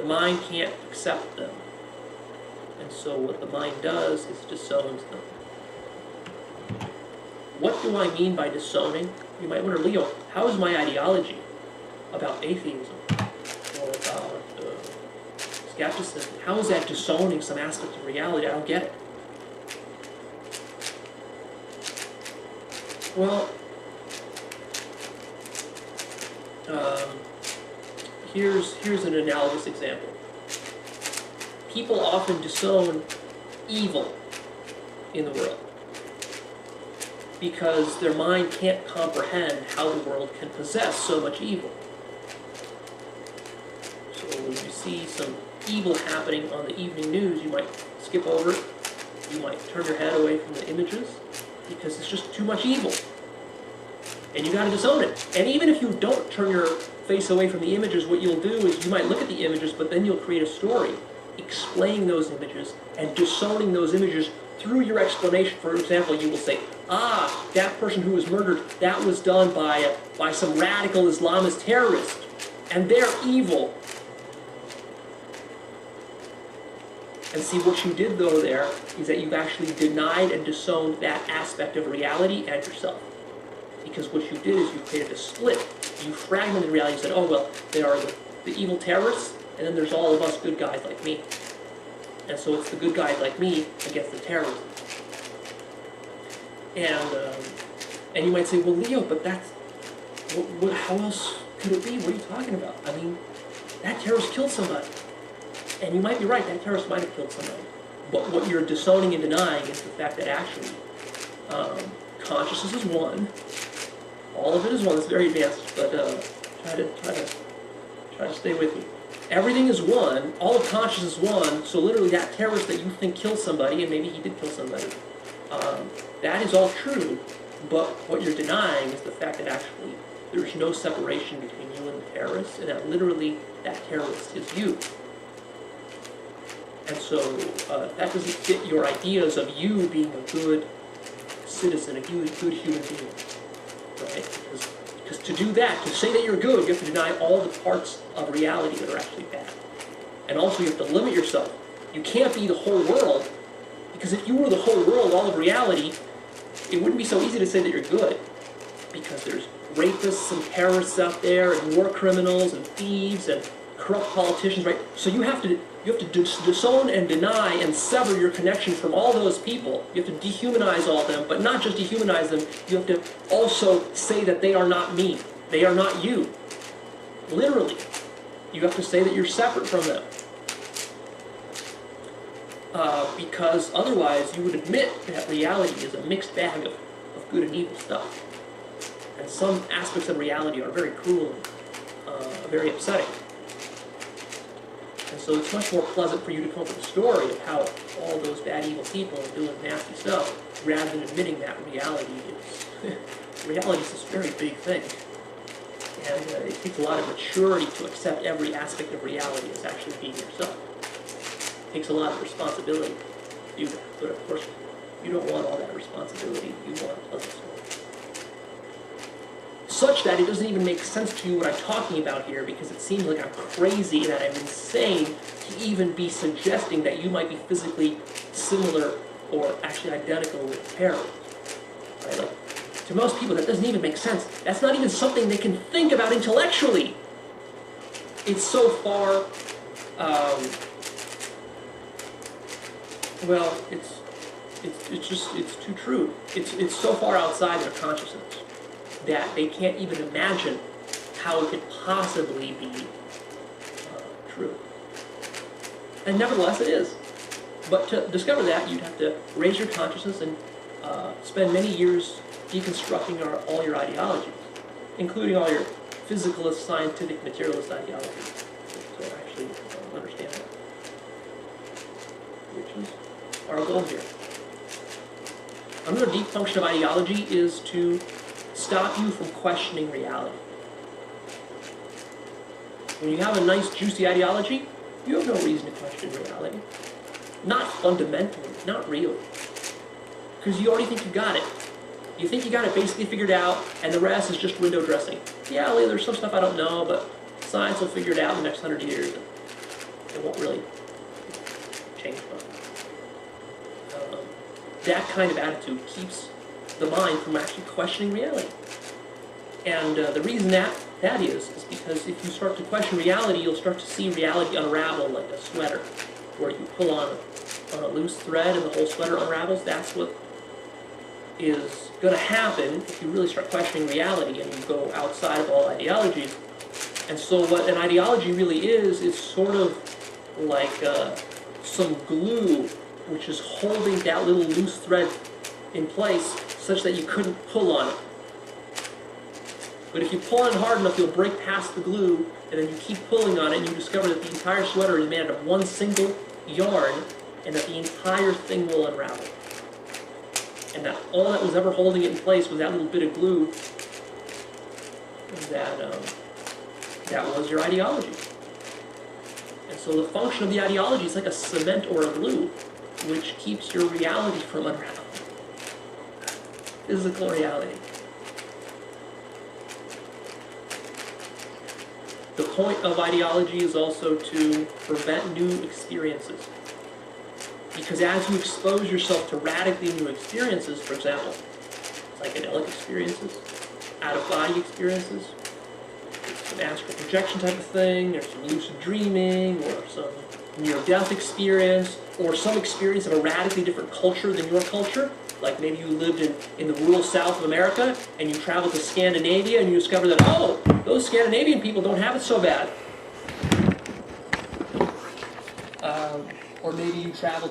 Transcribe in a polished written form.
the mind can't accept them. And so what the mind does is disowns them. What do I mean by disowning? You might wonder, Leo, how is my ideology about atheism or about skepticism, how is that disowning some aspect of reality? I don't get it. Well, here's an analogous example. People often disown evil in the world because their mind can't comprehend how the world can possess so much evil. So when you see some evil happening on the evening news, you might skip over it. You might turn your head away from the images because it's just too much evil. And you got to disown it. And even if you don't turn your face away from the images, what you'll do is you might look at the images, but then you'll create a story explaining those images and disowning those images through your explanation. For example, you will say, ah, that person who was murdered, that was done by some radical Islamist terrorist, and they're evil. And see, what you did, though, there is that you've actually denied and disowned that aspect of reality and yourself. Because what you did is you created a split. You fragmented reality and said, oh, well, there are the evil terrorists, and then there's all of us good guys like me. And so it's the good guys like me against the terrorists. And you might say, well, Leo, but that's, how else could it be? What are you talking about? I mean, that terrorist killed somebody. And you might be right, that terrorist might have killed somebody. But what you're disowning and denying is the fact that actually consciousness is one. All of it is one. It's very advanced, but try to stay with me. Everything is one. All of consciousness is one. So literally, that terrorist that you think killed somebody, and maybe he did kill somebody, that is all true. But what you're denying is the fact that actually there's no separation between you and the terrorist, and that literally that terrorist is you. And so that doesn't fit your ideas of you being a good citizen, a good human being, right? Because to do that, to say that you're good, you have to deny all the parts of reality that are actually bad. And also you have to limit yourself. You can't be the whole world, because if you were the whole world, all of reality, it wouldn't be so easy to say that you're good. Because there's rapists and terrorists out there, and war criminals, and thieves, and corrupt politicians, right? So you have to disown and deny and sever your connection from all those people. You have to dehumanize all of them, but not just dehumanize them, you have to also say that they are not me. They are not you. Literally. You have to say that you're separate from them. Because otherwise you would admit that reality is a mixed bag of good and evil stuff. And some aspects of reality are very cruel and very upsetting. And so it's much more pleasant for you to come up with a story of how all those bad, evil people are doing nasty stuff, rather than admitting that reality is this very big thing. And it takes a lot of maturity to accept every aspect of reality as actually being yourself. It takes a lot of responsibility to do that. But of course, you don't want all that responsibility. You want a pleasant story. Such that it doesn't even make sense to you what I'm talking about here, because it seems like I'm crazy, that I'm insane to even be suggesting that you might be physically similar or actually identical with terrorists. Right? Like, to most people, that doesn't even make sense. That's not even something they can think about intellectually. It's so far, well, it's too true. It's so far outside their consciousness that they can't even imagine how it could possibly be true. And nevertheless, it is. But to discover that, you'd have to raise your consciousness and spend many years deconstructing all your ideologies, including all your physicalist, scientific, materialist ideologies, to actually understand that, which is our goal here. Another deep function of ideology is to stop you from questioning reality. When you have a nice, juicy ideology, you have no reason to question reality. Not fundamentally, not really. Because you already think you got it. You think you got it basically figured out, and the rest is just window dressing. Yeah, there's some stuff I don't know, but science will figure it out in the next 100 years. it won't really change much. That kind of attitude keeps the mind from actually questioning reality. And the reason that is because if you start to question reality, you'll start to see reality unravel like a sweater, where you pull on a loose thread and the whole sweater unravels. That's what is going to happen if you really start questioning reality and you go outside of all ideologies. And so what an ideology really is sort of like some glue which is holding that little loose thread in place such that you couldn't pull on it. But if you pull on it hard enough, you'll break past the glue, and then you keep pulling on it, and you discover that the entire sweater is made out of one single yarn, and that the entire thing will unravel. And that all that was ever holding it in place was that little bit of glue that was your ideology. And so the function of the ideology is like a cement or a glue, which keeps your reality from unraveling. Physical reality. The point of ideology is also to prevent new experiences. Because as you expose yourself to radically new experiences, for example, psychedelic experiences, out-of-body experiences, some astral projection type of thing, or some lucid dreaming, or some near-death experience, or some experience of a radically different culture than your culture, like maybe you lived in the rural south of America, and you traveled to Scandinavia, and you discover that, oh, those Scandinavian people don't have it so bad. Or maybe you traveled